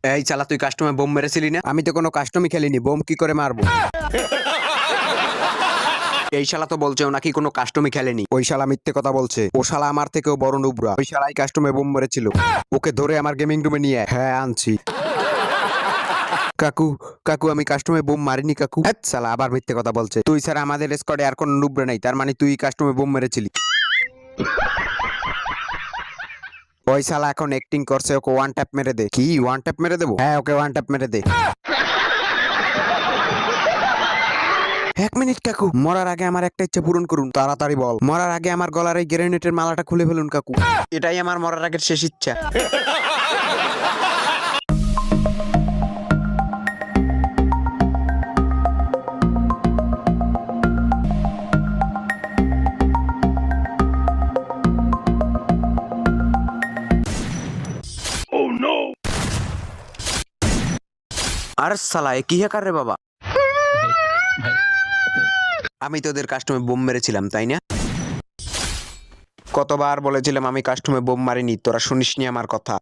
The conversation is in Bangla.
এই শালা তুই কাস্টমে বোম মেরেছিলি না? আমি তো কোনো কাস্টমই খেলিনি, বোম কি করে মারবো? এই শালা তো বলছে ও নাকি কোনো কাস্টমই খেলেনি। ওই শালা মিথ্যে কথা বলছে, ও শালা আমার থেকেও বড় নুবরা। ওই শালাই কাস্টমে বোম মেরেছিল, ওকে ধরে আমার গেমিং রুমে নিয়ে আয়। হ্যাঁ আনছি। কাকু কাকু আমি কাস্টমে বোম মারিনি কাকু। হ্যাঁ শালা আবার মিথ্যে কথা বলছে। তুই স্যার আমাদের স্কোয়াডে আর কোনো নুবরা নাই, তার মানে তুই কাস্টমে বোম মেরেছিলি। ওই শালা এখন অ্যাক্টিং করছে, ওকে ওয়ান ট্যাপ মেরে দে। কি ওয়ান ট্যাপ মেরে দেবো? হ্যাঁ ওকে ওয়ান ট্যাপ মেরে দে। 1 মিনিট কাকু, মরার আগে আমার একটা ইচ্ছা পূরণ করুন, তাড়াতাড়ি বল। মরার আগে আমার গলার এই গ্রেনেটের মালাটা খুলে ফেলুন কাকু। এটাই আমার মরার আগের শেষ ইচ্ছা। আর শালা এ কি হ্যাকার রে বাবা? আমি তোদের কাস্টমে বোম মেরেছিলাম তাই না? কতবার বলেছিলাম আমি কাস্টমে বোম মারিনি, তোরা শুনিসনি আমার কথা।